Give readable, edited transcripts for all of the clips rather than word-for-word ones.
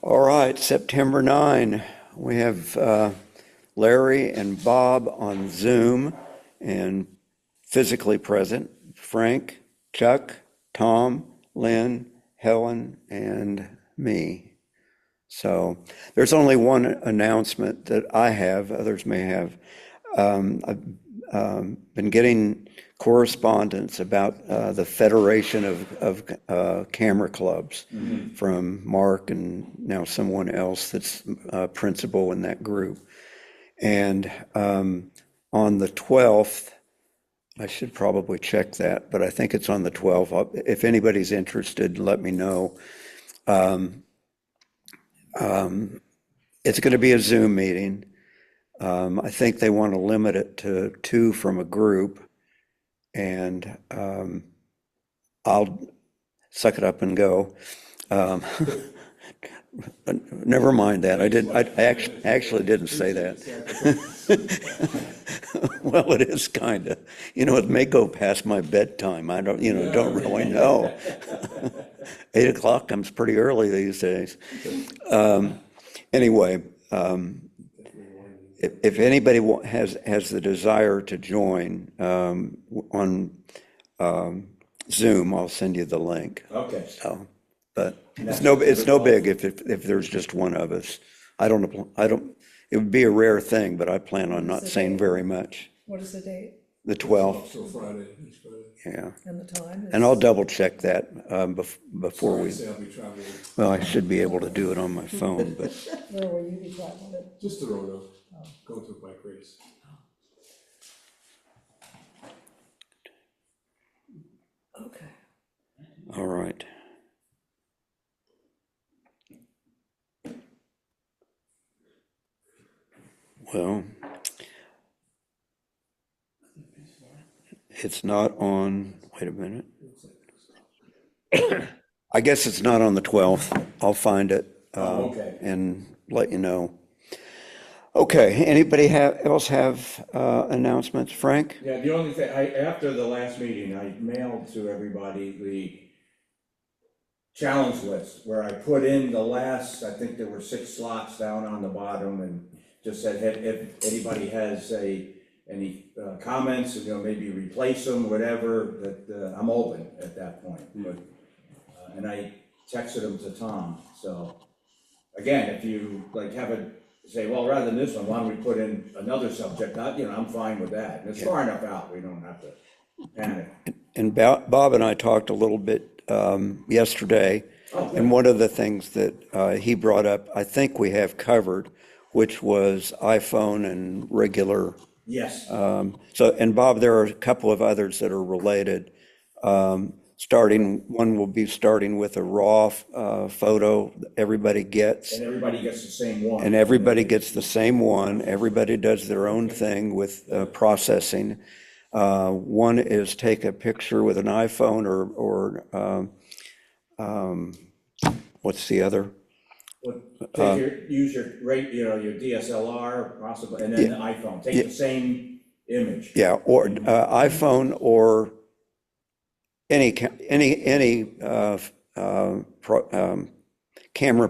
All right, September 9, we have Larry and Bob on Zoom and physically present, Frank, Chuck, Tom, Lynn, Helen, and me. So there's only one announcement that I have, others may have. I've been getting correspondence about the Federation of Camera Clubs from Mark and now someone else that's principal in that group. And on the 12th, I should probably check that, but I think it's on the 12th. If anybody's interested, let me know. It's going to be a Zoom meeting. I think they want to limit it to two from a group, and I'll suck it up and go. Um, Never mind that. I actually didn't say that. Well, it is kind of. It may go past my bedtime. I don't really know. 8 o'clock comes pretty early these days. Anyway, if anybody has the desire to join on Zoom, I'll send you the link. Okay. So, but it's no big if there's just one of us. I don't. It would be a rare thing, but I plan on not saying very much. What is the date The 12th, So Friday, it's Friday. yeah. and the time? And I'll double check that before we. Say I'll be traveling, Well, I should be able to do it on my phone, but Where will you be traveling? just the road, going to a bike race. Okay. all right. Well, it's not on, wait a minute. I guess it's not on the 12th. I'll find it Okay. and let you know. Okay, anybody else have announcements? Frank? Yeah, the only thing, after the last meeting, I mailed to everybody the challenge list where I put in the last, I think there were 6 slots down on the bottom, and just said, if anybody has any comments, maybe replace them, whatever, that I'm open at that point. But and I texted them to Tom. So again, if you have say, well, rather than this one, why don't we put in another subject? I'm fine with that. And it's far enough out, we don't have to panic. And Bob and I talked a little bit yesterday, Okay. and one of the things that he brought up, I think we have covered, which was iPhone and regular. Yes. And Bob, there are a couple of others that are related. One will be starting with a raw photo everybody gets. And everybody gets the same one. And everybody gets the same one. Everybody does their own thing with processing. One is take a picture with an iPhone or what's the other? Use your DSLR possibly, and then the iPhone. Take the same image. Yeah, or iPhone or any camera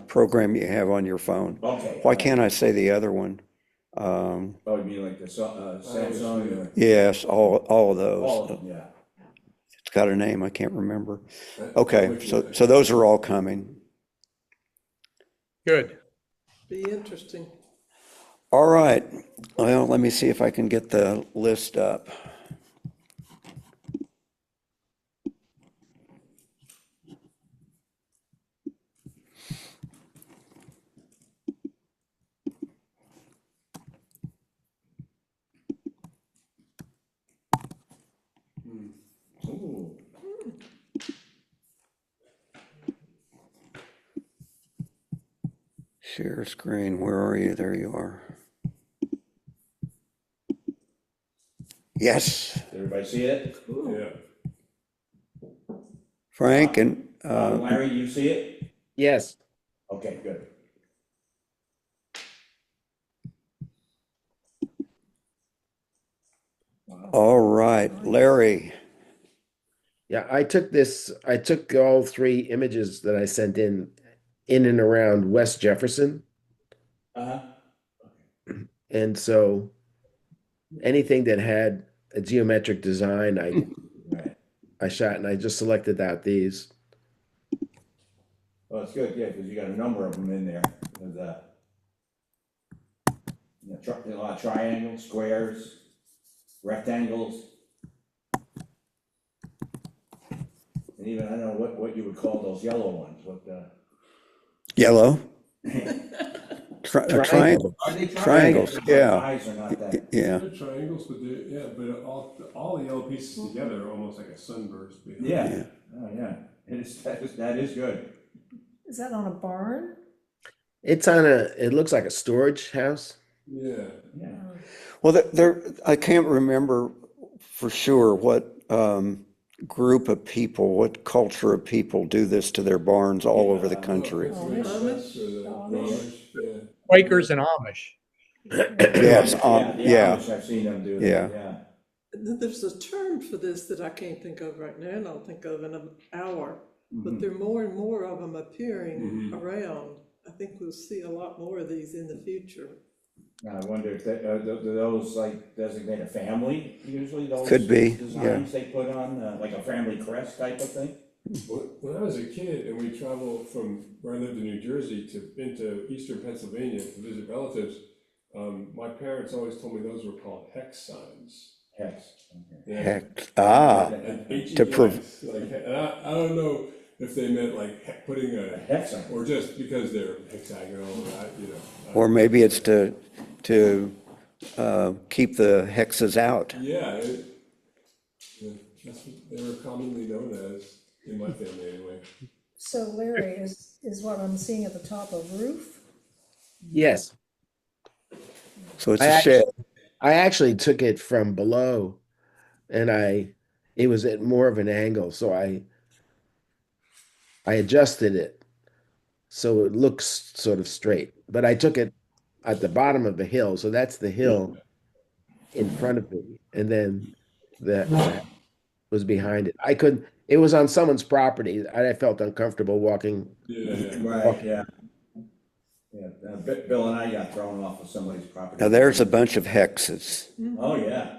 program you have on your phone. Okay. Why can't I say the other one? Oh, you mean like the Samsung? Or Yes, all of all those. of them, yeah. It's got a name, I can't remember. Okay, so those are all coming. Good. Be interesting. All right, well, let me see if I can get the list up. Ooh. Share screen, where are you? There you are. Yes, Everybody see it? Yeah. Frank and Larry, you see it? Yes. Okay, good. all right, Larry. Yeah, I took all 3 images that I sent in in and around West Jefferson. Uh-huh. And so anything that had a geometric design, Right. I shot and I just selected out these. Well, it's good, yeah, because you got a number of them in there, with, a lot of triangles, squares, rectangles. And even, I don't know what you would call those yellow ones, Yellow, Triangle. triangle, are they triangles, triangles? yeah, My eyes are not that, yeah. They're triangles, but they, yeah, but all the yellow pieces together are almost like a sunburst behind. yeah, oh, yeah, that is good. Is that on a barn? It's on it looks like a storage house. Yeah. Yeah, Well, I can't remember for sure what group of people, what culture of people do this to their barns all over the country. Oh, it's the Swiss or the Amish. Amish, yeah. Quakers and Amish. Yes, yeah, the yeah, Amish, I've seen them do Yeah. that, yeah. And then there's a term for this that I can't think of right now, and I'll think of in an hour. But there are more and more of them appearing around. I think we'll see a lot more of these in the future. Now, I wonder if do those like designate a family, usually those Could be, designs they put on, like a family crest type of thing? When I was a kid and we traveled from where I lived in New Jersey into eastern Pennsylvania to visit relatives, my parents always told me those were called hex signs. Hex. Yeah. heck, And to prov- HEX, like, and I don't know if they meant like putting a, Hex sign. or just because they're hexagonal, or maybe it's to keep the hexes out. yeah, that's what they were commonly known as in my family anyway. So Larry, is what I'm seeing at the top a roof? Yes. So it's I a shed. I actually took it from below and it was at more of an angle, so I adjusted it so it looks sort of straight. But I took it at the bottom of the hill, so that's the hill in front of me, and then the was behind it. It was on someone's property. I felt uncomfortable walking. Yeah. Right, yeah. Yeah, Bill and I got thrown off of somebody's property. Now there's a bunch of hexes. Oh, yeah.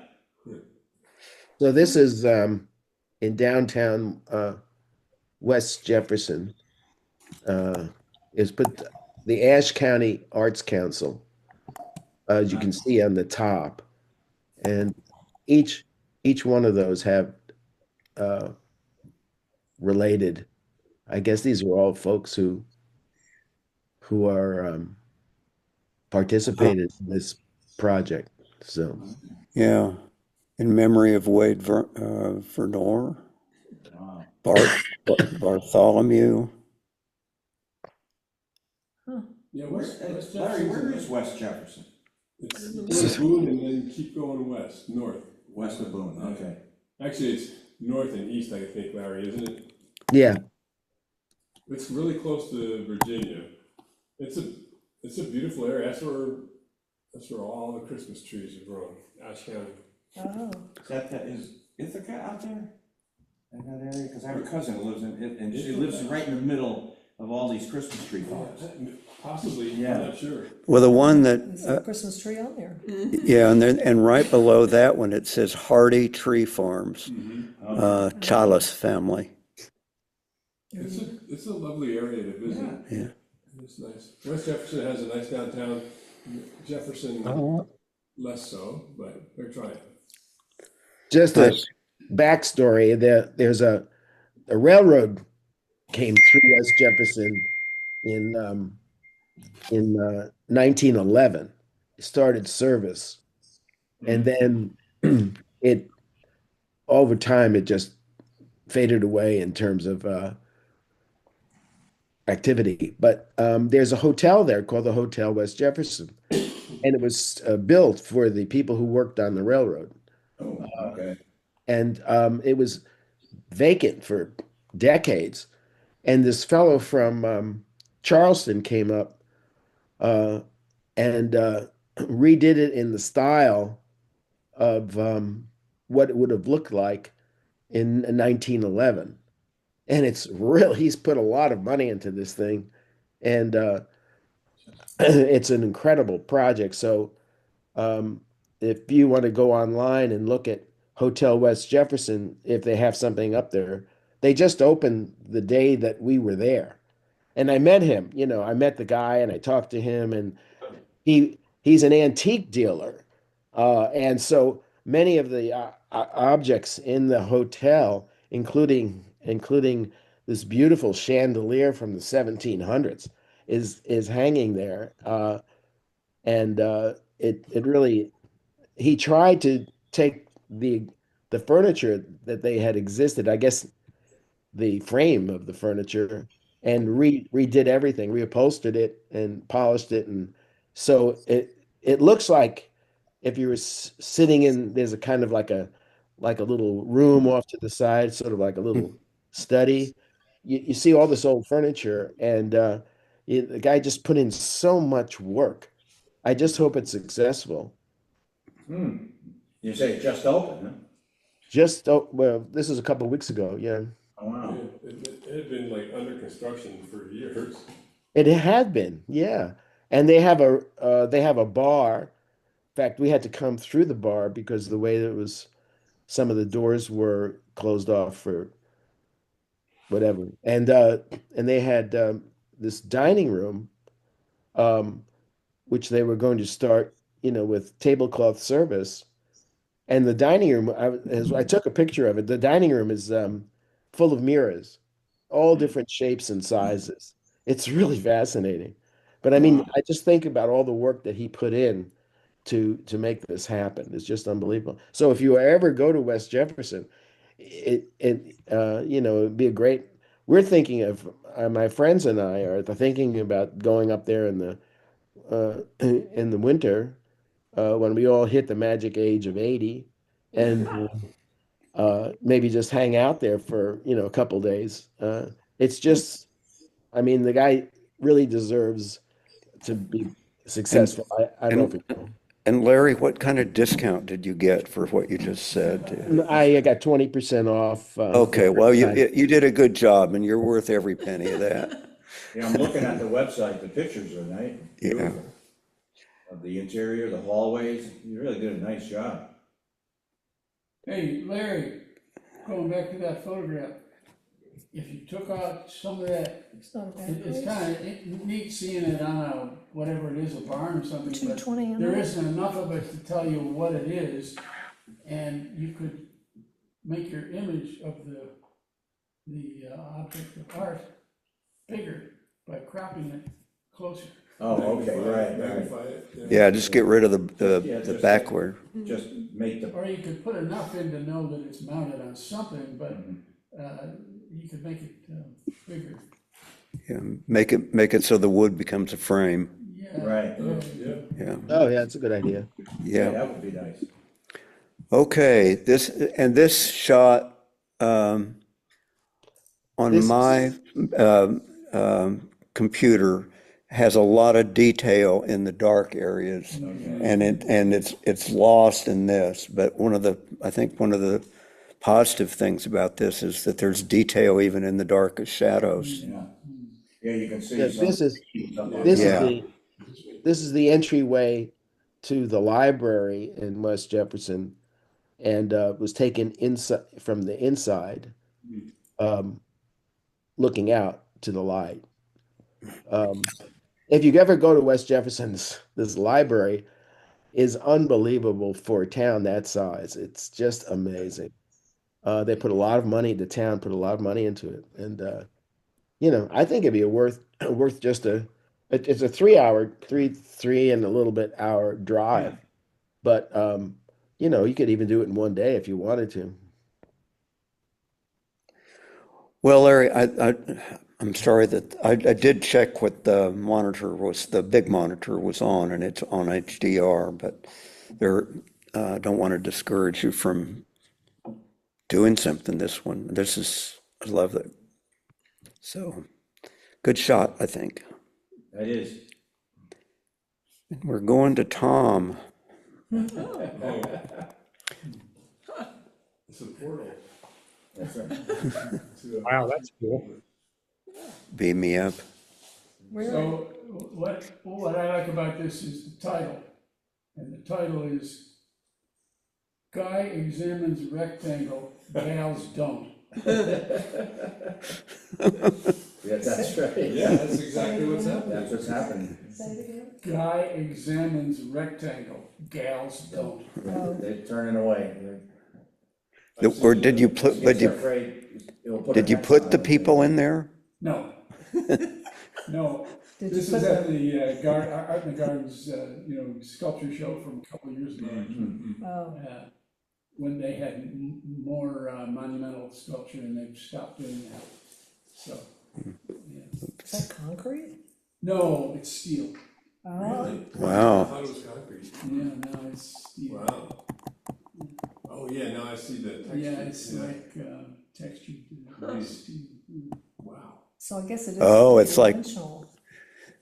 So this is in downtown West Jefferson. Is put the Ashe County Arts Council, as you can see on the top, and each one of those have related. I guess these are all folks who are participated in this project. So Yeah, in memory of Wade Vernor, Wow. Bartholomew. Yeah, West Larry, where Jefferson, is West Jefferson? it's Boone and then keep going west, north. West of Boone, okay. Actually, it's north and east, I think, Larry, isn't it? yeah, It's really close to Virginia. It's a beautiful area. That's where all the Christmas trees are grown. Ashe County. Oh, Is Ithaca out there? In that area? Because I have a cousin who lives and she lives right in the middle of all these Christmas tree farms. Possibly, Yeah. I'm not sure. Well, the one there's that, a Christmas tree on there. yeah, and right below that one, it says Hardy Tree Farms, Chalice family. It's a lovely area to visit. Yeah. It's nice. West Jefferson has a nice downtown. Jefferson, less so, but they're trying. just a backstory. There's a railroad came through West Jefferson in 1911. It started service, and then it over time it just faded away in terms of activity. But there's a hotel there called the Hotel West Jefferson, and it was built for the people who worked on the railroad, Oh, okay. and it was vacant for decades. And this fellow from Charleston came up and redid it in the style of what it would have looked like in 1911. And it's real. He's put a lot of money into this thing, and it's an incredible project. So if you want to go online and look at Hotel West Jefferson, if they have something up there, they just opened the day that we were there. And I met him, I met the guy and I talked to him, and he's an antique dealer. And so many of the objects in the hotel, including this beautiful chandelier from the 1700s, is hanging there. And it really, he tried to take the furniture that they had existed, I guess the frame of the furniture, and redid everything, reupholstered it and polished it, and so it looks like if you were sitting in, there's a kind of like a little room off to the side, sort of like a little study. You see all this old furniture, and the guy just put in so much work. I just hope it's successful. You say it just opened, huh? Just well, this is a couple of weeks ago. Yeah, Oh, wow. Yeah, it had been like under construction for years. it had been. Yeah, and they have a bar. In fact, we had to come through the bar because the way that it was, some of the doors were closed off for whatever, and they had this dining room, um, which they were going to start, with tablecloth service. And the dining room, as I took a picture of it, the dining room is full of mirrors, all different shapes and sizes. It's really fascinating. But I mean, Wow. I just think about all the work that he put in to make this happen. It's just unbelievable. So if you ever go to West Jefferson, it'd be a great. We're thinking of my friends and I are thinking about going up there in the winter, when we all hit the magic age of 80, and maybe just hang out there for, a couple days. It's just, I mean, the guy really deserves to be And, successful. I don't know if and, he will. and Larry, what kind of discount did you get for what you just said? I got 20% off for Okay, well, first time. you did a good job and you're worth every penny of that. Yeah, I'm looking at the website, the pictures are nice, Yeah. beautiful. Of the interior, the hallways, you really did a nice job. Hey, Larry, going back to that photograph, if you took out some of that, It's not a bad it's place. kind of neat seeing it on a, whatever it is, a barn or something, but 220 in there there. isn't enough of it to tell you what it is, and you could make your image of the object of art bigger by cropping it closer. Oh, okay, right, right. Magnify it. Yeah, just get rid of Yeah, the just- backward. Just make the, Or you could put enough in to know that it's mounted on something, but you could make it bigger. Yeah, make it so the wood becomes a frame. Yeah. right, Yeah. Yeah, Oh, yeah, it's a good idea. yeah, yeah. that would be nice. Okay, this shot on This my computer has a lot of detail in the dark areas, and it's lost in this. But I think one of the positive things about this is that there's detail even in the darkest shadows. Yeah, yeah, you can Yeah, see some. this is some- this is Yeah. the entryway to the library in West Jefferson, and was taken inside from the inside, um, looking out to the light. Um, if you ever go to West Jefferson's, this library is unbelievable for a town that size. It's just amazing. They put a lot of money, the town put a lot of money into it, and I think it'd be a worth just it's a 3 hour, three and a little bit hour drive, but you could even do it in one day if you wanted to. Well, Larry, I'm sorry that I did check what the big monitor was on, and it's on HDR, but don't want to discourage you from doing something this one. I love it. So, good shot, I think. That is. We're going to Tom. Oh. It's a portal. That's right. to, Wow, that's cool. Beam me up. Really? So what I like about this is the title. And the title is Guy Examines Rectangle, Gals Don't. Yeah, that's right. Yeah, that's exactly what's happening. That's what's happening. Say it again? Guy examines rectangle, gals don't. Oh. They're turning away. Or did you put, but They're afraid it'll put. did you put the people in there? No. No, Did this you is put at the Art in the Gardens, sculpture show from a couple of years ago. Oh, When they had more monumental sculpture and they've stopped doing that. So, yeah. is that concrete? No, it's steel. Oh, Really? Wow. I thought it was concrete. Yeah, now it's steel. Wow. Oh, yeah, now I see the texture. Yeah, it's like textured steel. Wow. so I guess it is. Oh, it's like- three-dimensional.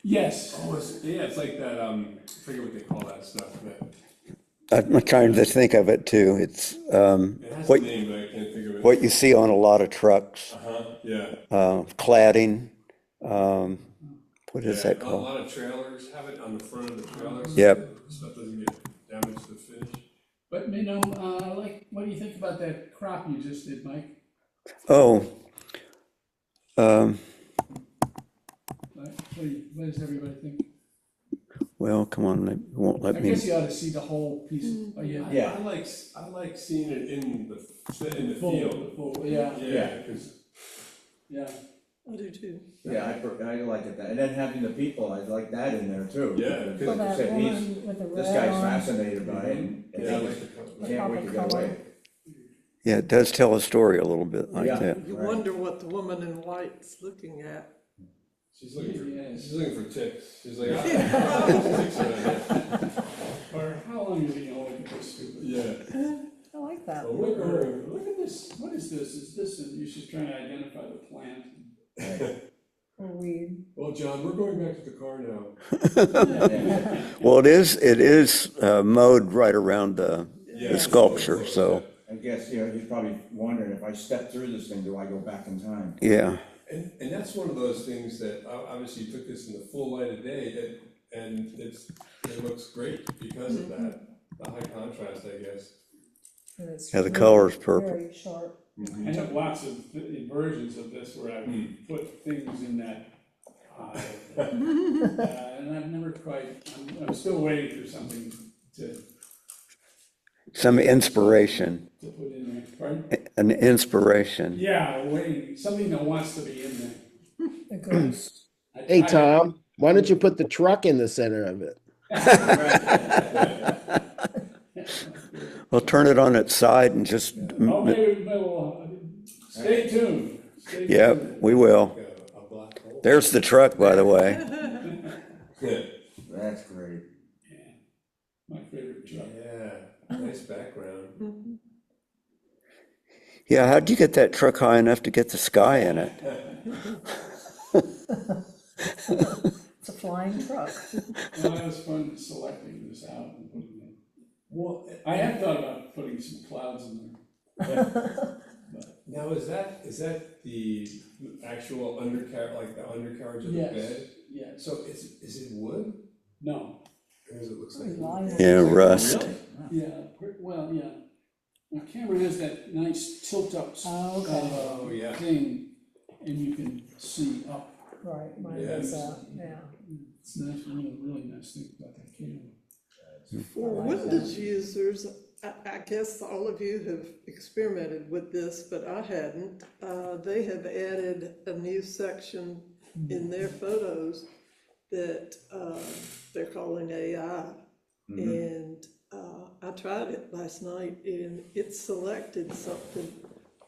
Yes. Oh, it's like that, I forget what they call that stuff, but I'm trying to think of it too. It's it has a what name, but I can't think of it. what you see on a lot of trucks, Yeah. cladding. What is Yeah, that a called? lot of trailers have it on the front of the trailers. Yep. Stuff doesn't get damaged to the finish. But, what do you think about that crop you just did, Mike? Oh, What does everybody think? well, come on, they won't I let me. guess you ought to see the whole piece. Yeah. I like seeing it in the Full, field. full, yeah, Yeah, because yeah. I do too. Yeah, I like it that, and then having the people, I like that in there too. Yeah, Because For like I that said, woman with the this red guy's on. fascinated by it, and yeah, I he like the color. can't wait to get away. Yeah, it does tell a story a little bit like Yeah. that. You Right. wonder what the woman in white's looking at. She's looking Yes. she's looking for ticks. She's like, ticks around here. Or how long are you gonna look at this stupid? Yeah. I like that. Oh, look, Look at this, what is this? Is this, and you're just trying to identify the plant. Or weed. well, John, we're going back to the car now. Well, it is mowed right around the sculpture, so, I guess, he's probably wondering, if I step through this thing, do I go back in time? yeah. And that's one of those things that obviously you took this in the full light of day, and it looks great because of that, the high contrast, I guess. And it's Yeah, the color's really purple. Very sharp. I have lots of versions of this where I put things in that eye. And I've never quite, I'm still waiting for something to Some inspiration, put in there. Pardon? an inspiration. Yeah, waiting, something that wants to be in there. A ghost. Hey, Tom, why don't you put the truck in the center of it? Well, turn it on its side and just, Oh, maybe we'll, stay tuned. Stay yeah, tuned. we will. A black hole. There's the truck, by the way. That's great. My favorite truck. Yeah, nice background. Yeah, how'd you get that truck high enough to get the sky in it? It's a flying truck. Well, that was fun selecting this out and putting it. Well, I have thought about putting some clouds in there. now is that the actual undercarriage, like the undercarriage of the Yes. bed? Yeah, So is it wood? no, Because it looks like. Lying. Yeah, rust. yeah, well, yeah. My camera has that nice tilt-up Oh, okay. Oh, yeah. thing, and you can see up. Right, mine Yes. does that, yeah. It's nice, really nice thing about that camera. For Windows users, I guess all of you have experimented with this, but I hadn't. They have added a new section in their photos that they're calling AI. And I tried it last night and it selected something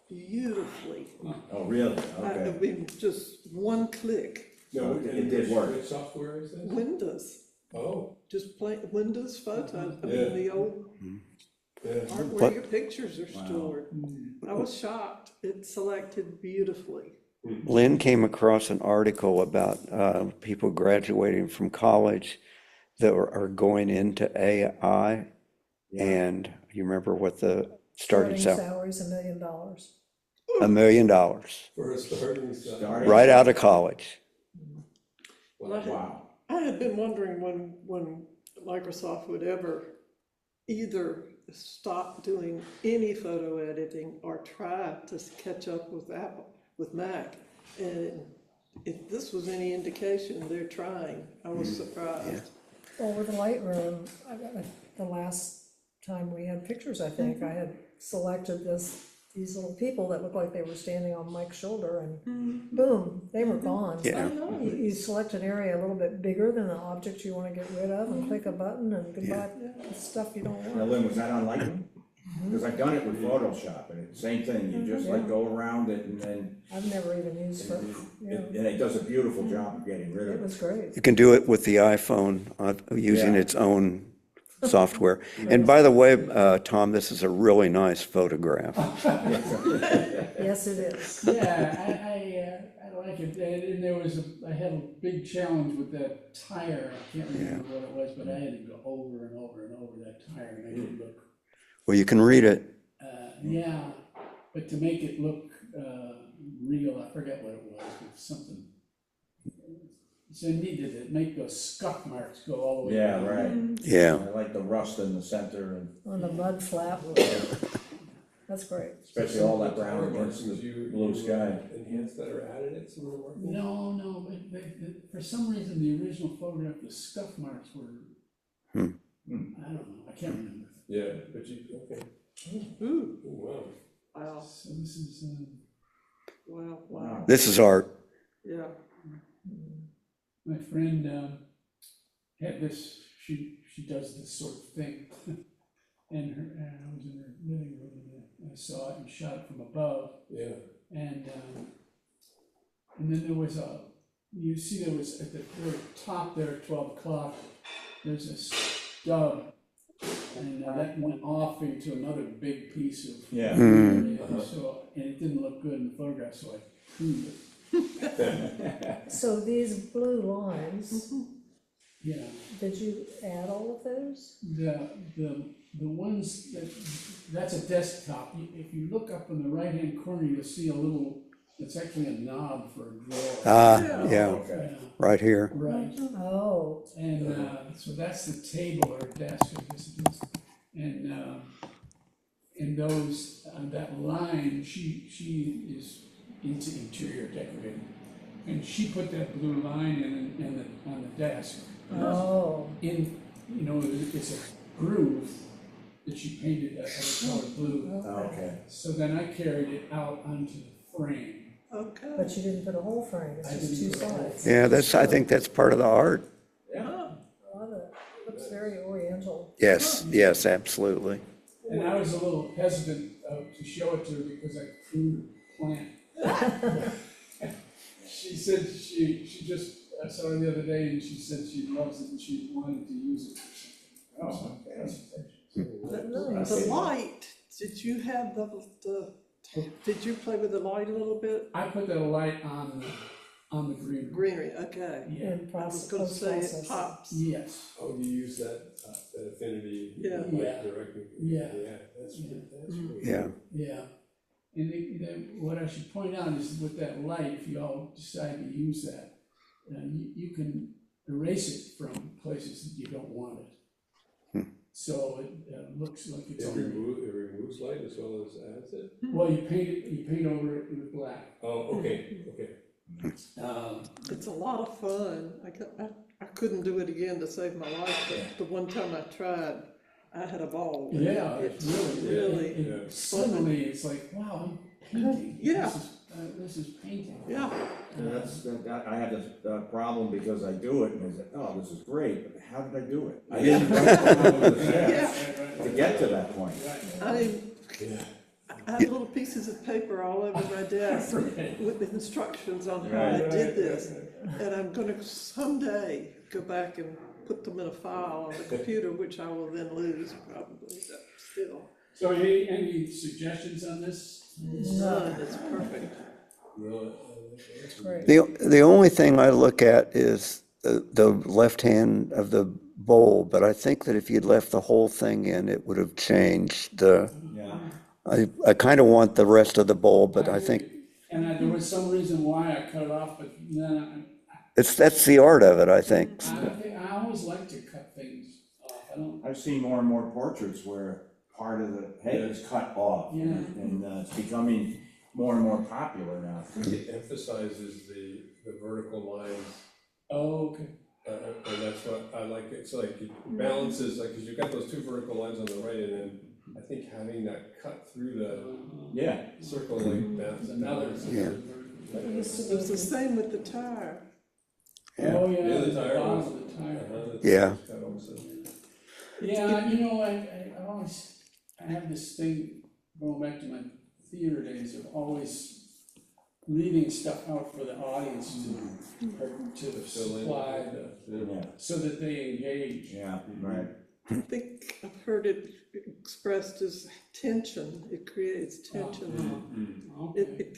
beautifully. Oh, really? I Okay. mean, just one click, No, It and did work. Which software is that? Windows, Oh, just plain Windows photos. I Yeah. mean, the old yeah. art where What- your pictures are stored. I was shocked. It selected beautifully. Lynn came across an article about people graduating from college that are going into AI. And you remember what the starting salary? Salary's $1 million. $1 million, For a starting salary. Starting- right out of college. Wow. I had been wondering when Microsoft would ever either stop doing any photo editing or try to catch up with with Mac. And if this was any indication, they're trying. I was surprised. Well, with the Lightroom, the last time we had pictures, I think, I had selected these little people that looked like they were standing on Mike's shoulder, and boom, they were gone. Yeah. You select an area a little bit bigger than the object you want to get rid of, and click a button, and goodbye, stuff you don't Now, want. Lynn, was that on Lightroom? Because I've done it with Photoshop, and it's the same thing, you just like go around it and then, I've never even used it, and it does a beautiful job of getting rid it of it. was great. You can do it with the iPhone using Yeah. its own software. And by the way, Tom, this is a really nice photograph. Yes, it is. Yeah, I like it, and there was I had a big challenge with that tire, I can't remember what it was, but I had to go over and over and over that tire and make it look, Well, you can read it. yeah, but to make it look, real, I forget what it was, but something. So it needed to make those scuff marks go all the way Yeah, down. right. Yeah. I like the rust in the center, and On the mud flap, that's great. especially all that brown against the blue sky. Enhance that or added it some of the mark? No, but for some reason, the original photograph, the scuff marks were, I don't know, I can't remember. Yeah, but you, okay. Ooh, Oh, wow. wow, So this is, wow. This is art. Yeah. my friend, had this, she does this sort of thing. And I was in her living room and I saw it and shot it from above. Yeah. And then there was you see there was at the very top there at 12 o'clock, there's a stub. And that went off into another big piece of. Yeah. So, and it didn't look good in the photograph, so I pruned it. So these blue lines, Yeah, did you add all of those? the ones that's a desktop. If you look up in the right-hand corner, you'll see a little, it's actually a knob for a drawer. Yeah, Okay. Yeah, right here. right. Oh, And so that's the table or desk, I guess it is. And those, that line, she is into interior decorating. And she put that blue line on the desk. oh, It's a groove that she painted a color blue. Okay. So then I carried it out onto the frame. Okay. but you didn't put a whole frame, it's I just didn't two put a whole sides. Yeah, I think that's part of the art. Yeah. I love it, looks very oriental. Yes, absolutely. And I was a little hesitant to show it to her because I pruned her plant. She said she just, I saw her the other day and she said she loves it and she wanted to use it for something. Oh, okay. Nice. The light, did you have did you play with the light a little bit? I put that light on the green. Greenery, okay. Yeah, In I was process, gonna say it post-processing. pops. yes, Oh, you use that affinity Yeah. light Yeah. directly? Yeah. That's Yeah. really. Yeah. yeah. And what I should point out is with that light, if you all decide to use that, you can erase it from places that you don't want it. So it looks like it's It on. removes light as well as adds it? Well, you paint over it with black. Oh, okay. It's a lot of fun. I couldn't do it again to save my life, but the one time I tried, I had a ball. Yeah, It's really. really, Suddenly, it's like, wow, I'm painting. Yeah. This is painting. yeah. I had this problem because I do it and I said, oh, this is great, but how did I do it? I didn't write down what was there to get to that point. I have little pieces of paper all over my desk with instructions on how I Right. did this. And I'm gonna someday go back and put them in a file on the computer, which I will then lose probably, but still. So any suggestions on this? None, it's perfect. No, It's great. The only thing I look at is the left hand of the bowl, but I think that if you'd left the whole thing in, it would have changed the, Yeah. I kind of want the rest of the bowl, but I think, And there was some reason why I cut it off, but then that's the art of it, I think. I always like to cut things off, I don't, I've seen more and more portraits where part of the head is cut off. Yeah. And it's becoming more and more popular now. It emphasizes the vertical lines, oh, okay. and that's what I like. It's like it balances, like, because you've got those two vertical lines on the right, and then I think having that cut through the Yeah. circle like that. There's another. Yeah. It's the same with the tire. Oh, yeah, Yeah, the the tire bottom was- of the tire. Yeah. Cut also. Yeah, you know, I always, I have this thing going back to my theater days of always leaving stuff out for the audience to fill in. supply Yeah, so that they engage. yeah, right. I think I've heard it expressed as tension, it creates tension. Okay.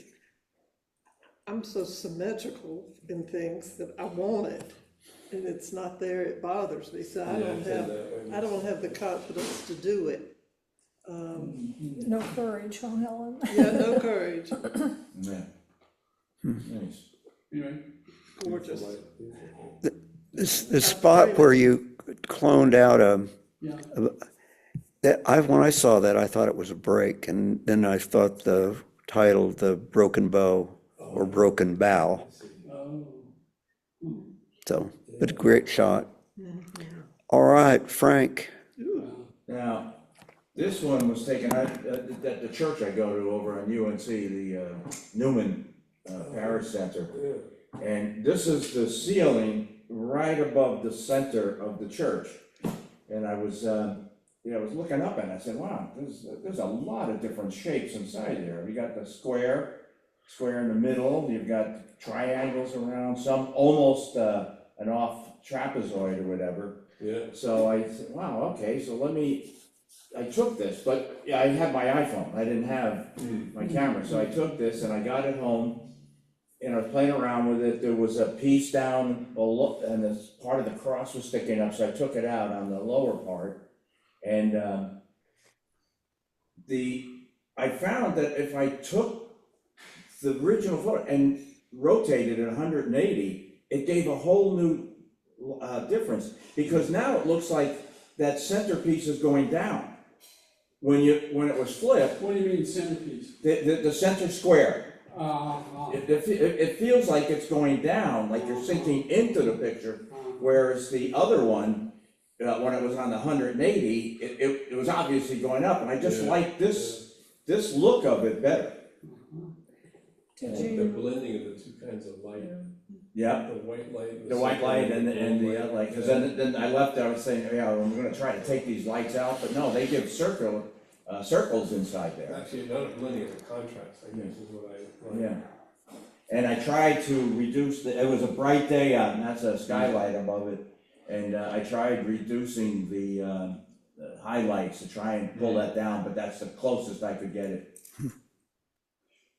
I'm so symmetrical in things that I want it, and it's not there, it bothers me, so I don't have the confidence to do it. No courage, huh, Helen? Yeah, no courage, Yeah. Nice. Anyway, gorgeous. The spot where you cloned out yeah, when I saw that, I thought it was a break, and then I thought the title, The Broken Bow or Broken Bow. oh, So, but a great shot. All right, Frank. Now, this one was taken at the church I go to over on UNC, the Newman Parish Center. And this is the ceiling right above the center of the church. And I was, I was looking up and I said, wow, there's a lot of different shapes inside there. You got the square in the middle, you've got triangles around, some almost an off trapezoid or whatever. Yeah. So I said, wow, okay, so I took this, but I had my iPhone, I didn't have my camera, so I took this and I got it home, and I was playing around with it. There was a piece down below, and this part of the cross was sticking up, so I took it out on the lower part, and I found that if I took the original photo and rotated it 180, it gave a whole new difference, because now it looks like that centerpiece is going down. When it was flipped, what do you mean centerpiece? the center square, Uh-huh. it feels like it's going down, like you're sinking into the picture, whereas the other one, when it was on the 180, it was obviously going up, and I just like this look of it better. Did The you, blending of the two kinds of light, Yeah, the white light. the white light and the other light, because then I left, I was saying, yeah, I'm gonna try to take these lights out, but no, they give circles inside there. Actually, not a blending, it's a contrast, I guess is what I like. Yeah. And I tried to reduce it was a bright day out, and that's a skylight above it, and I tried reducing the highlights to try and pull that down, but that's the closest I could get it.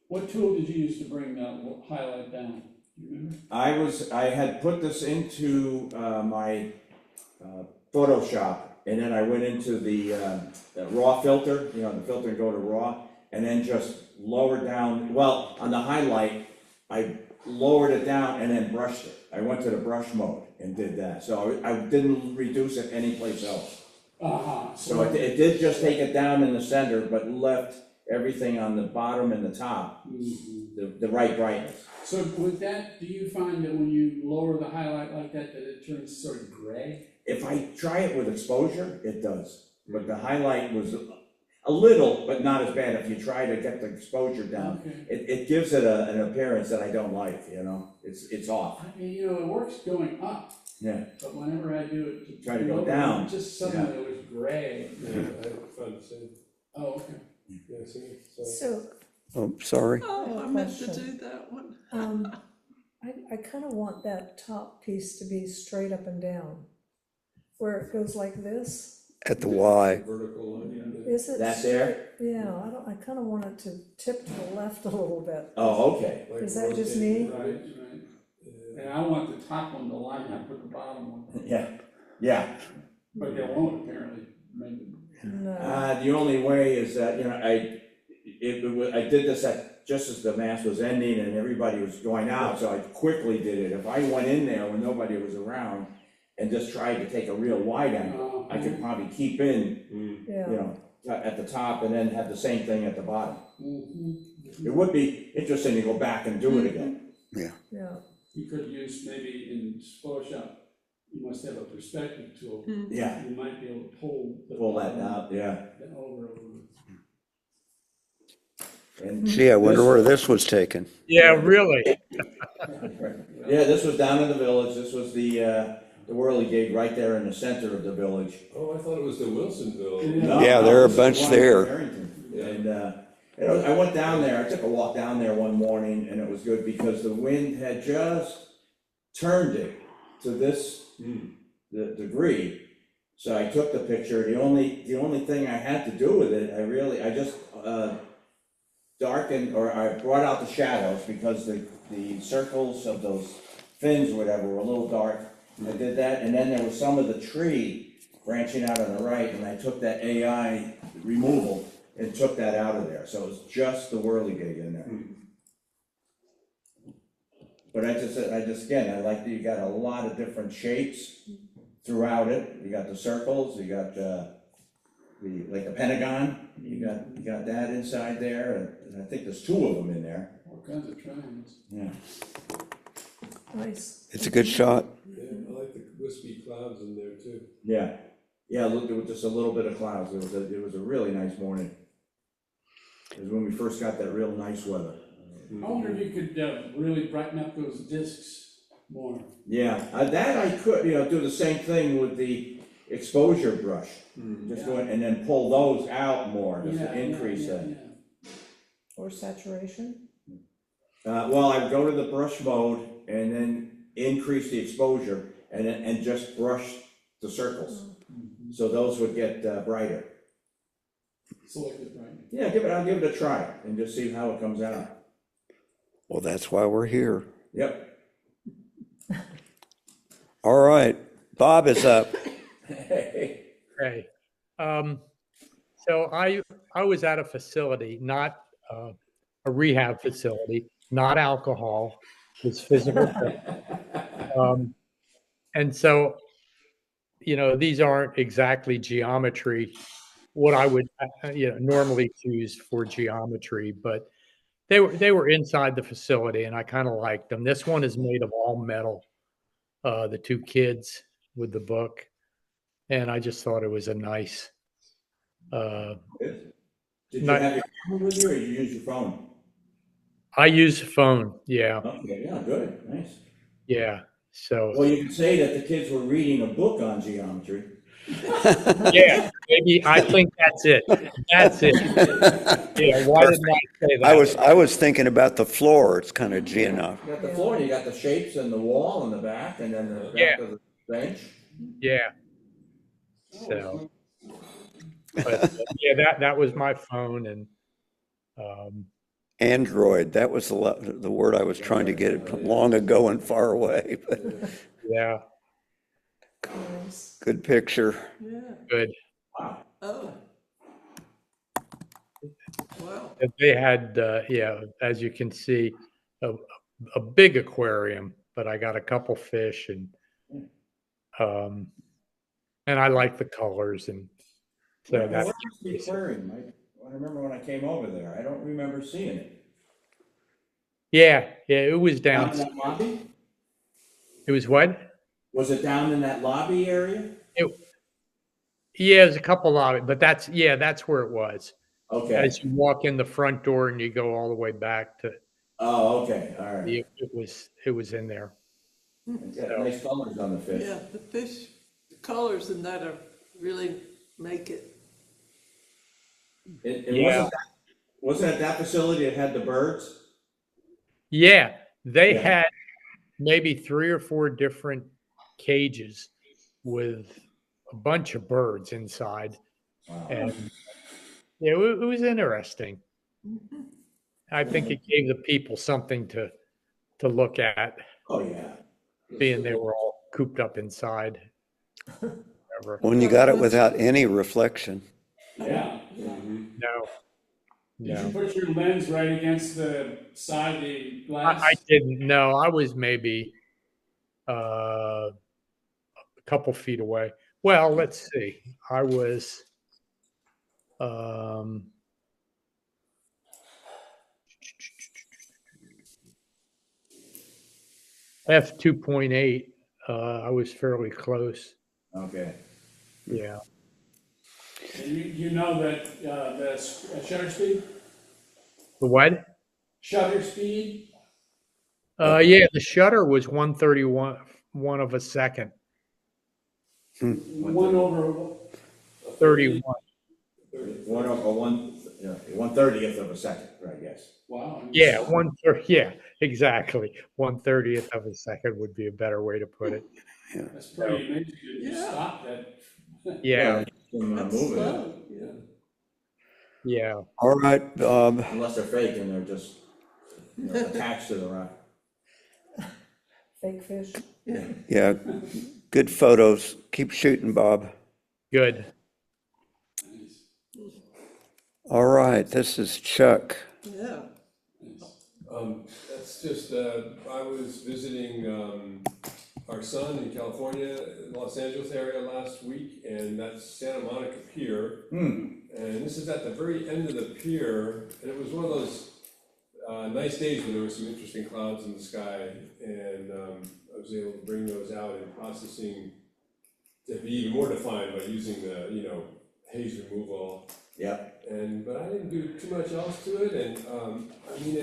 What tool did you use to bring that highlight down? Do you remember? I had put this into my Photoshop, and then I went into the raw filter, the filter and go to raw, and then just lowered down, well, on the highlight, I lowered it down and then brushed it. I went to the brush mode and did that, so I didn't reduce it anyplace else. Uh-huh. So it did just take it down in the center, but left everything on the bottom and the top, the right brightness. So with that, do you find that when you lower the highlight like that it turns sort of gray? If I try it with exposure, it does, but the highlight was a little, but not as bad. If you try to get the exposure down, Okay. it gives it an appearance that I don't like, it's off. I mean, it works going up, Yeah, but whenever I do it to Try to go down. just suddenly it was gray. Yeah, I found the same, Oh, okay. yeah, see, so. so, Oh, sorry. Oh, I meant to do that one. I kind of want that top piece to be straight up and down, where it goes like this. At the Y. Vertical line, yeah. Is it? That there? straight? Yeah, I kind of want it to tip to the left a little bit. oh, okay, Like Is that just rotating, me? Right. And I want the top one to line up with the bottom one, yeah. but they won't apparently. Maybe. No, The only way is that, I did this at just as the mass was ending and everybody was going out, so I quickly did it. If I went in there when nobody was around and just tried to take a real wide angle, I could probably keep in, Yeah. you know, at the top and then have the same thing at the bottom. Mhm. It would be interesting to go back and do it again. Yeah. You could use maybe in Photoshop, you must have a perspective tool. Yeah, You might be able to pull. pull that out, yeah. Over. And Gee, I wonder where this was taken. Yeah, really. yeah, this was down in the village. This was the whirligig right there in the center of the village. Oh, I thought it was the Wilsonville. No, Yeah, no, there are a this is bunch one there. in Barrington. And, you know, I went down there, I took a walk down there one morning and it was good because the wind had just turned it to this the degree. So I took the picture. The only thing I had to do with it, I just darkened, or I brought out the shadows because the circles of those fins or whatever were a little dark. I did that, and then there was some of the tree branching out on the right, and I took that AI removal and took that out of there, so it was just the whirligig in there. But I just, again, I like that you got a lot of different shapes throughout it. You got the circles, you got like the pentagon, you got that inside there, and I think there's 2 of them in there. All kinds of triangles. Yeah. Nice. It's a good shot. Yeah, I like the wispy clouds in there too. Yeah, look, there was just a little bit of clouds. It was a really nice morning. It was when we first got that real nice weather. I wonder if you could really brighten up those discs more. Yeah, that I could, you know, do the same thing with the exposure brush. Just go in and then pull those out more, just to increase that. Or saturation. Well, I would go to the brush mode and then increase the exposure and just brush the circles. So those would get brighter. Selective brightening. Yeah, I'll give it a try and just see how it comes out. Well, that's why we're here. Yep. All right, Bob is up. Okay. So I was at a facility, not a rehab facility, not alcohol, it's physical therapy. And so, you know, these aren't exactly geometry, what I would, normally choose for geometry, but they were inside the facility and I kind of liked them. This one is made of all metal, the 2 kids with the book. And I just thought it was a nice, Did you have your camera with you or you use your phone? I use a phone. Yeah. Okay, yeah, good, nice. Yeah. So, Well, you can say that the kids were reading a book on geometry. yeah, maybe I think that's it. That's it. Yeah. Why didn't I say that? I was thinking about the floor. It's kind of You enough. got the floor, you got the shapes and the wall in the back, and then the back of the bench. Yeah. So, but yeah, that was my phone. And, Android, that was the word I was trying to get long ago and far away. But yeah, Nice. good picture. Yeah, good. Wow. oh. Wow. And they had, as you can see, a big aquarium, but I got a couple fish and I like the colors and so What that. was the aquarium? I remember when I came over there, I don't remember seeing it. Yeah, it was Down in down. that lobby? It was what? Was it down in that lobby area? Yeah, there's a couple of it, but that's where it was. Okay. As you walk in the front door and you go all the way back to, Oh, okay, all right. it was in there. It's got nice colors on the fish. Yeah, the fish, the colors in that are really make it. It Yeah. wasn't it that facility that had the birds? Yeah, they Yeah. had maybe 3 or 4 different cages with a bunch of birds inside. Wow. And yeah, it was interesting. I think it gave the people something to look at, Oh, yeah. being they were all cooped up inside. Whatever. When you got it without any reflection. Yeah. No. Did you No, put your lens right against the side of the I glass? didn't. No, I was maybe a couple feet away. Well, let's see. I was um, f2.8. I was fairly close. Okay. Yeah. And you know that the shutter speed? The what? Shutter speed? Yeah, the shutter was 131 one of a second. 31. One over one, yeah, 1/30th of a second, I guess. Wow. Yeah, 1/3. Yeah, exactly. 1/30th of a second would be a better way to put it. That's pretty amazing that you Yeah. stopped that. Yeah, That's Moving, slow, yeah. yeah. All right, Bob. unless they're fake and they're just, attached to the rock. Fake fish. Yeah, good photos. Keep shooting, Bob. Good. All right, this is Chuck. Yeah. That's just, I was visiting, our son in California, Los Angeles area last week, and that's Santa Monica Pier. And this is at the very end of the pier, and it was one of those, nice days when there were some interesting clouds in the sky, and, I was able to bring those out and processing to be even more defined by using the, haze removal. Yep. But I didn't do too much else to it, and, I mean,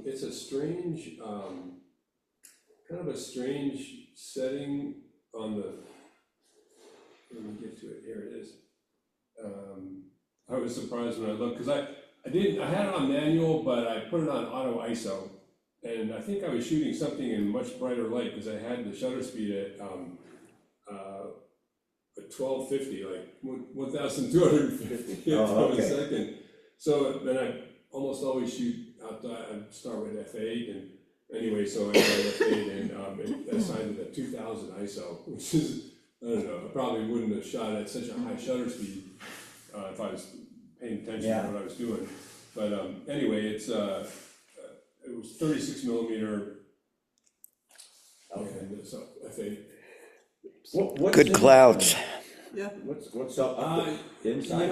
it's a strange, kind of a strange setting on the, let me get to it, here it is. I was surprised when I looked, because I had it on manual, but I put it on auto ISO, and I think I was shooting something in much brighter light, because I had the shutter speed at 1250, like 1,250 Oh, a okay. second. So then I almost always shoot out, I start with f8, and anyway, so I got f8 and it assigned it at 2000 ISO, which is, I don't know, I probably wouldn't have shot at such a high shutter speed if I was paying attention to what I was doing. But anyway, it was 36 millimeter. And so f8. What's Good in- clouds. Yeah. What's up inside?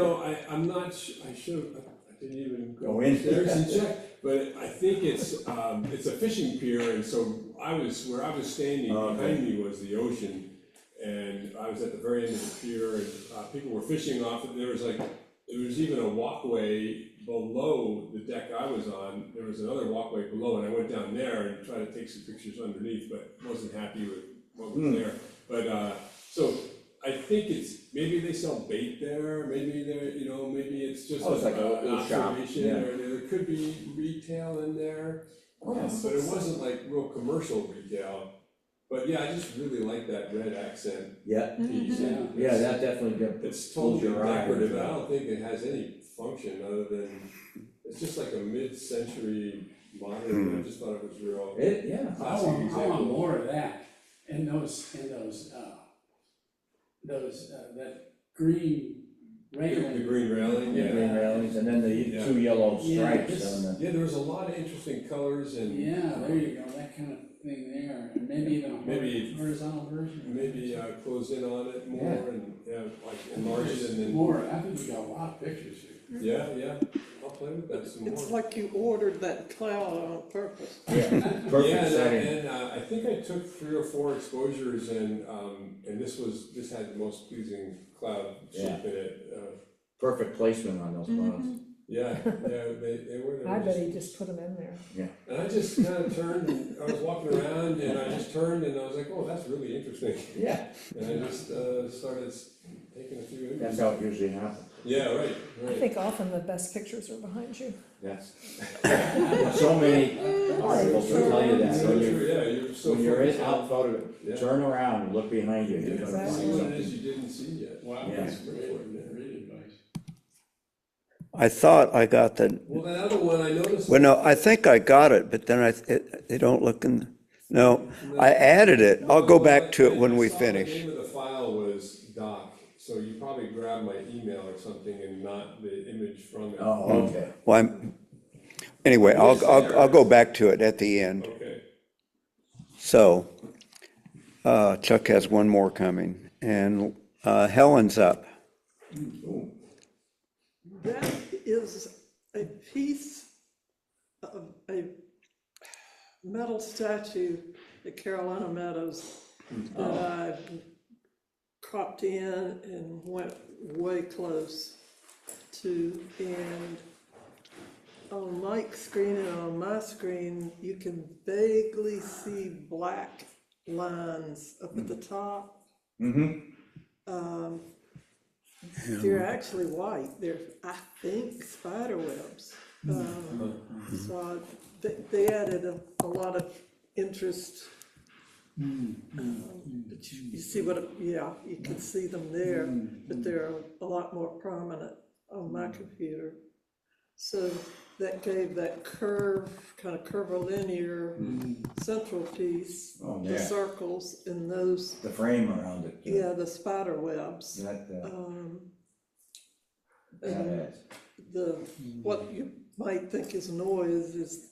I'm not, I should, I didn't even Go go in. upstairs and check, but I think it's a fishing pier, and so where I was standing, Oh, okay. behind me was the ocean, and I was at the very end of the pier, and people were fishing off it. There was even a walkway below the deck I was on. There was another walkway below, and I went down there and tried to take some pictures underneath, but wasn't happy with what was there. But, so, I think maybe they sell bait there, maybe maybe it's just Oh, it's like a an little shop, observation, yeah. or there could be retail in there. Oh, But it wasn't like real commercial retail. But yeah, I just really like that red accent Yeah, piece. and yeah, that definitely It's pulls totally your eye. decorative, I don't think it has any function other than, it's just like a mid-century modern, I just thought it was real. Yeah. I want more of that, and that green The railing. green railing, Yeah, green railings, and then the Yeah. two yellow Yeah, stripes this- on the. Yeah, there was a lot of interesting colors and. Yeah, there you go, that kind of thing there, and maybe even a Maybe- horizontal version. Maybe close in on it more Yeah. and, like enlarge it and then, More, I think you got a lot of pictures here. yeah, I'll play with that some more. It's like you ordered that cloud on purpose. Yeah, Yeah, perfect setting. and I think I took 3 or 4 exposures and this had the most pleasing cloud shape in it. Perfect placement on those clouds. Yeah, they were there. I bet he just put them in there. And I just kind of turned, and I was walking around and I just turned and I was like, oh, that's really interesting. Yeah, And I just started taking a few images. that's how it usually happens. Yeah, right. I think often the best pictures are behind you. Yes. So many articles will tell you that. So When true, you're, yeah, you're so when you're focused out on- photo, Yeah. turn around and look behind you. Yeah, You're gonna Exactly. find see what it is something. you didn't see yet. Wow, Yeah. that's great advice. I thought I got the, Well, that other one, I noticed. well, no, I think I got it, but then they don't look in, no, I added it. I'll go back to it when we I saw finish. The name of the file was doc, so you probably grabbed my email or something and not the image from it. Oh, okay. Well, anyway, I'll go back to it at the end. Okay. So, Chuck has one more coming, and Helen's up. That is a piece of a metal statue at Carolina Meadows that I cropped in and went way close to. And on Mike's screen and on my screen, you can vaguely see black lines up at the top. They're actually white. They're, I think, spider webs. So they added a lot of interest. You see yeah, you can see them there, but they're a lot more prominent on my computer. So that gave that kind of curvilinear central piece, Oh, the yeah. circles and those, The frame around it. yeah, the spider webs. That And adds. what you might think is noise is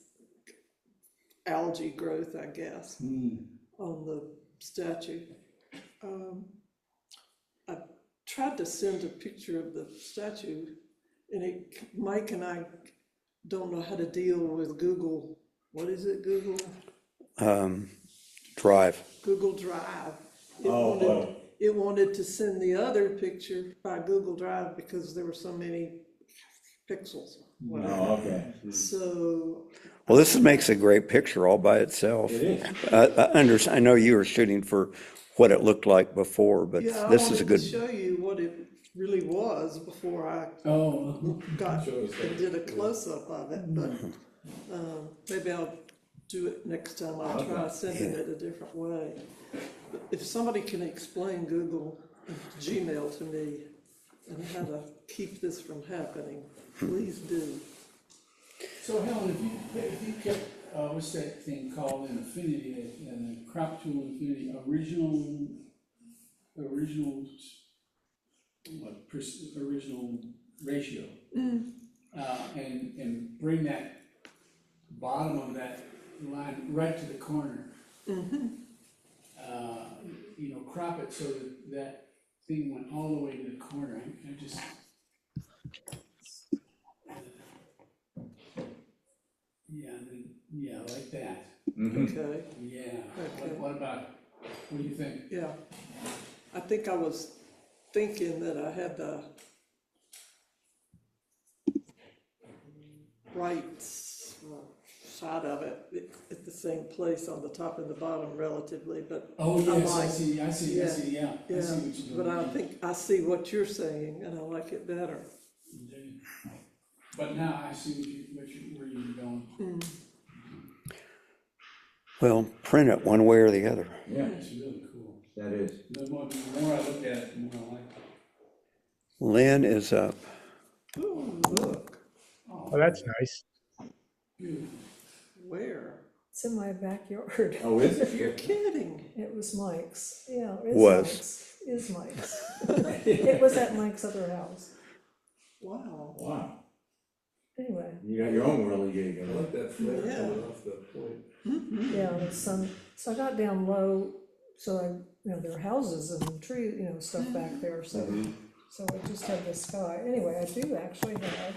algae growth, I guess, on the statue. I tried to send a picture of the statue, and Mike and I don't know how to deal with Google. What is it, Google? Drive. Google Drive. Oh. It wanted to send the other picture by Google Drive because there were so many pixels. Oh, okay. So, Well, this makes a great picture all by itself. It is. I know you were shooting for what it looked like before, but yeah, I this is a wanted good. to show you what it really was before I got and did a close-up of it, but maybe I'll do it next time. I'll try sending it a different way. But if somebody can explain Google Gmail to me and how to keep this from happening, please do. So Helen, if you kept, what's that thing called in Affinity, and the crop tool in Affinity, original ratio, and bring that bottom of that line right to the corner. Crop it so that thing went all the way to the corner. I just. Yeah, like that. Okay, Yeah. Okay. What do you think? yeah. I think I was thinking that I had the right side of it at the same place on the top and the bottom relatively, but. Oh, yes, I like- see, yeah. I see Yeah, what you're doing. but I think I see what you're saying and I like it better. But now I see where you're going. Well, print it one way or the other. Yeah, It's really cool. that is. The more I look at it, the more I like it. Lynn is up. Ooh, look, Oh, that's nice. Beautiful. where? It's in my backyard. Oh, is it? You're kidding. It was Mike's, yeah. Is Mike's. It was at Mike's other house. Wow. Wow. Anyway, You got your own whirly gig. I like that flare Yeah. coming off the point. yeah, and the sun, so I got down low, so there were houses and trees, stuff back there, so I just had the sky. Anyway, I do actually have,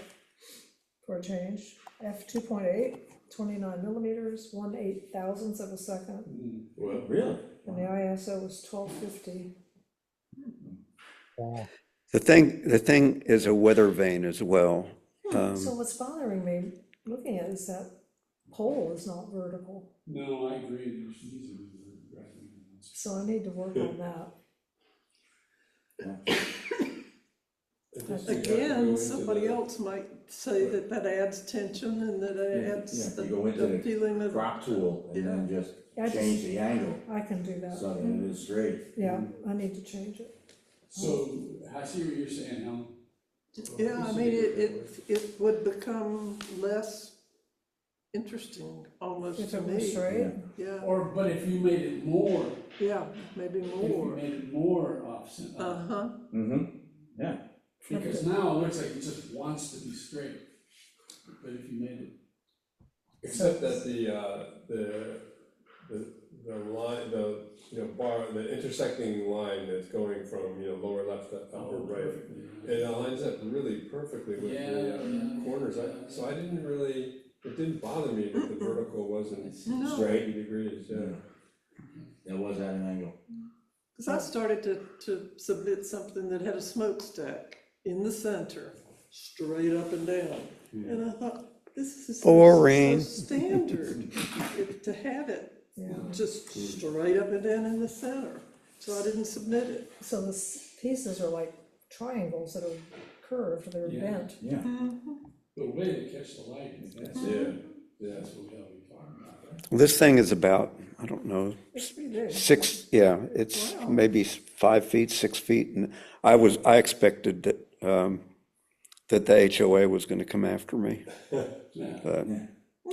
for a change, f2.8, 29 millimeters, 1/8,000th of a second, Well, Really? and the ISO was 1250. Wow. The thing is a weather vane as well. So what's bothering me, looking at it, is that pole is not vertical, No, I agree. There's easy to recommend. so I need to work on that. Again, somebody else might say that adds tension and that adds Yeah, you go into a feeling the of. crop tool and then just Yeah, I change the angle I can do that. so that it is straight. Yeah, I need to change it. So I see what you're saying, Helen. Yeah, I mean, it would become less interesting almost If to it was me. straight, Yeah, But if you made it more, yeah, maybe if you more. made it more offset, Uh-huh, Yeah, because now it looks like it just wants to be straight. But if you made it, Except that the line, bar, the intersecting line that's going from, lower left to upper right. It lines up really perfectly with the corners, so I didn't really, it didn't bother me that the vertical wasn't No. 90 degrees, yeah. that was at an angle. because I started to submit something that had a smokestack in the center, straight up and down. And I thought, this is Boring. so standard to have it yeah. just straight up and down in the center. So I didn't submit it. So the pieces are like triangles that are curved, they're Yeah. bent. Yeah. the way to catch the light, that's what we ought to be talking about, right? This thing is about, I don't know, It's pretty big. it's maybe 5 feet, 6 feet. And I expected that the HOA was going to come after me. But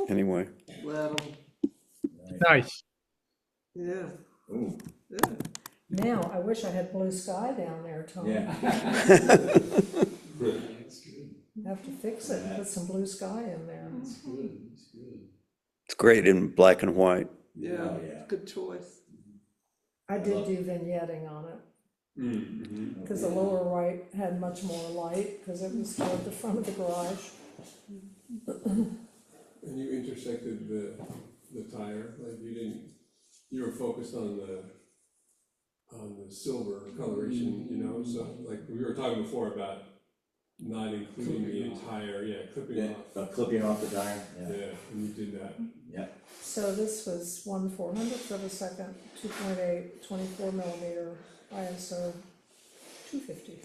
anyway, Let 'em, Nice. yeah, Ooh, yeah. Now, I wish I had blue sky down there, Tom. yeah. That's good, Have to fix it and put some blue sky in there. that's good, that's good. it's great in black and white. Yeah, Oh, yeah. good choice. I did do vignetting on it, Mm-hmm. because the lower right had much more light, because it was toward the front of the garage. And you intersected the tire, like you were focused on the silver coloration, so like we were talking before about not including the entire, clipping off. Clipping off the tire, Yeah, and you did that. yeah. So this was 1/400th of a second, 2.8, 24 millimeter, ISO 250.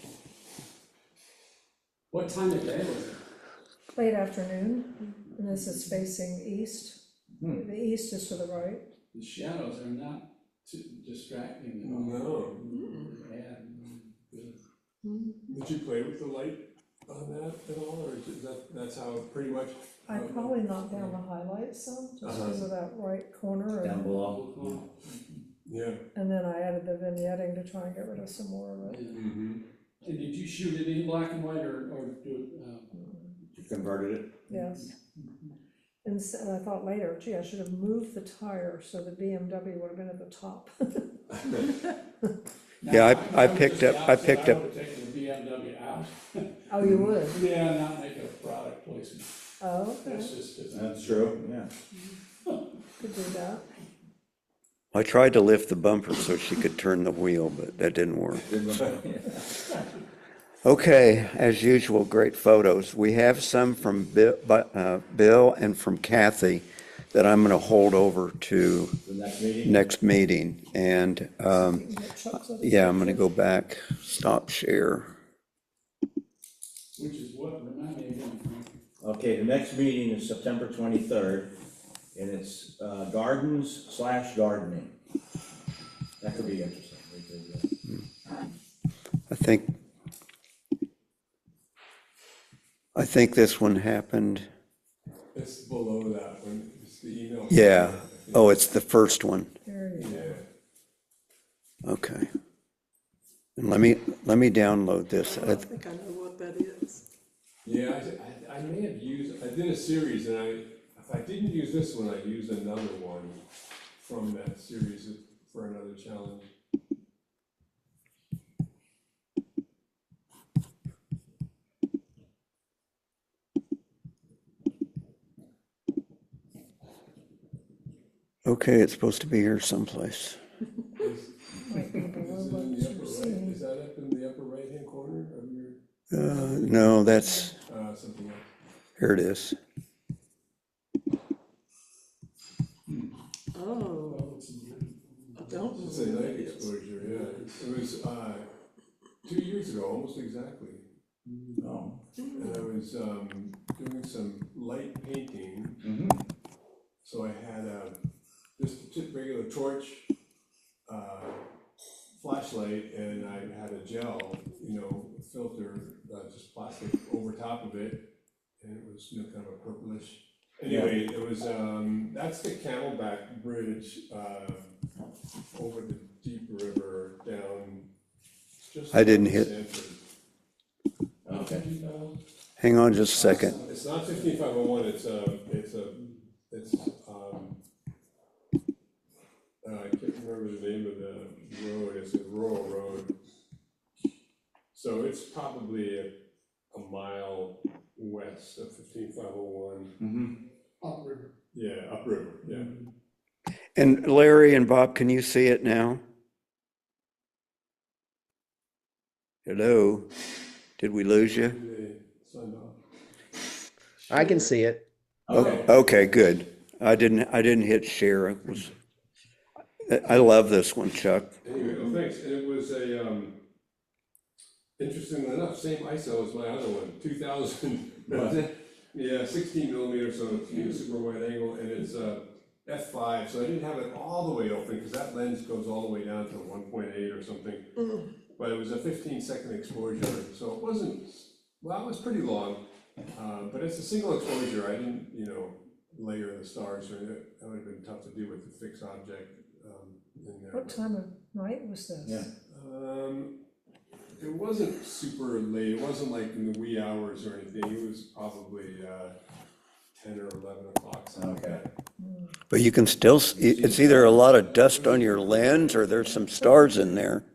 What time of day was it? Late afternoon, and this is facing east. The east is to the right. The shadows are not too distracting at all. No. Yeah, good. Did you play with the light on that at all, or is that's how pretty much? I probably knocked down the highlights some, just because of that right corner, Down and, below. Yeah. and then I added the vignetting to try and get rid of some more of it. Mm-hmm. And did you shoot it in black and white or do it, You converted it? Yes. And so I thought later, gee, I should have moved the tire so the BMW would have been at the top. Yeah, I would picked just up- the I opposite. picked up- I would have taken the BMW out. Oh, you would? Yeah, not make it a product placement. Oh, okay, That's just, That's true, yeah. could do that. I tried to lift the bumper so she could turn the wheel, but that didn't work. Okay, as usual, great photos. We have some from Bill and from Kathy that I'm going to hold over to The next meeting? next meeting. And You can get Chuck's other yeah, I'm going to picture. go back, stop share. which is what, remind me again, Frank. Okay, the next meeting is September 23rd, and it's gardens/gardening. That could be interesting. I think this one happened. It's below that one, it's the email. Yeah. Oh, it's the first one. There you go. Yeah. Okay. And let me download this. I don't think I know what that is. Yeah, I may have used, I did a series, and if I didn't use this one, I used another one from that series for another challenge. Okay, it's supposed to be here someplace. Might be below Is it what in the you're upper right, seeing. is that up in the upper right-hand corner of your, No, that's, something else? here it is. Oh, I don't It's a know what night it is. exposure, yeah, it was, 2 years ago, almost exactly. Oh. And I was, doing some light painting, so I had just a regular torch, flashlight, and I had a gel, filter, just plastic over top of it, and it was, kind of a purplish Anyway, there was, that's the Camelback Bridge, over the Deep River down just. I didn't north of hit- Sanford. Okay. Hang on just a second. It's not 15501, I can't remember the name of the road, it's a rural road. So it's probably a mile west of 15501. Mm-hmm. Upriver. Yeah, upriver, yeah. And Larry and Bob, can you see it now? Hello? Did we lose you? They signed off. I can see it. Okay. Okay, good. I didn't hit share. It was, I love this one, Chuck. Anyway, well, thanks, and it was interestingly enough, same ISO as my other one, 2000. Was it? Yeah, 16 millimeters, so it's super wide angle, and it's f5, so I didn't have it all the way open, because that lens goes all the way down to 1.8 or something. But it was a 15-second exposure, so it wasn't, well, it was pretty long, but it's a single exposure. I didn't, layer the stars, or that would have been tough to do with the fixed object in there. What time of night was this? Yeah. It wasn't super late, it wasn't like in the wee hours or anything, it was probably 10 or 11 o'clock, something like Okay. that. But you can still, it's either a lot of dust on your lens or there's some stars in there.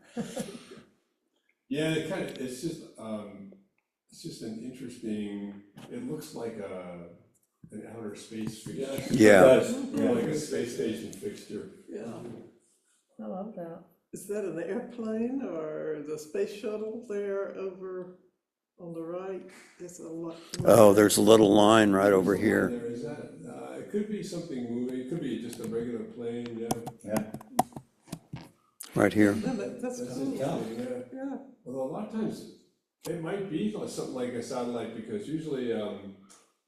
Yeah, it's just an interesting, it looks like an outer space fixture. Yeah. It does. Yeah, like a space station fixture. Yeah. I love that. Is that an airplane or the space shuttle there over on the right? There's a lot. Oh, there's a little line right over There here. is that, it could be something moving, it could be just a regular plane, yeah. Yeah. Right here. No, that's cool. Yeah. Yeah. Although a lot of times, it might be like something like a satellite, because usually,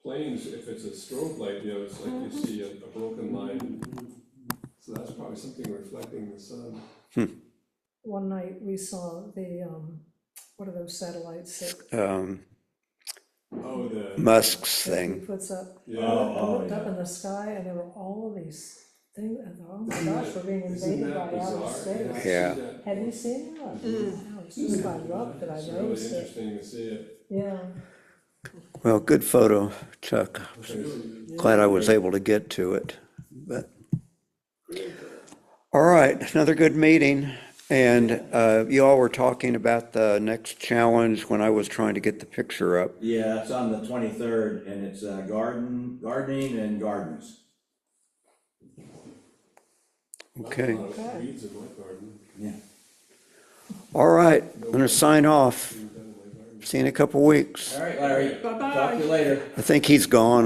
planes, if it's a strobe light, it's like you see a broken line. So that's probably something reflecting the sun. One night we saw the, what are those satellites that Oh, the, Musk's he thing. puts up? yeah. I looked yeah. up in the sky and there were all of these things, I thought, oh my gosh, we're being Isn't invaded that by outer bizarre? space. Yeah. I see that. Have you seen that? No, it's just by luck that I It's really noticed it. interesting to see it. Yeah. Well, good photo, Chuck. Okay. Glad I was able to get to it. But all right, another good meeting. And you all were talking about the next challenge when I was trying to get the picture up. Yeah, it's on the 23rd, and it's gardening and gardens. Okay. A lot of weeds in my garden. Yeah. All right, I'm going to sign off. Being done in my garden. See you in a couple weeks. All right, Larry. Bye-bye. Talk to you later. I think he's gone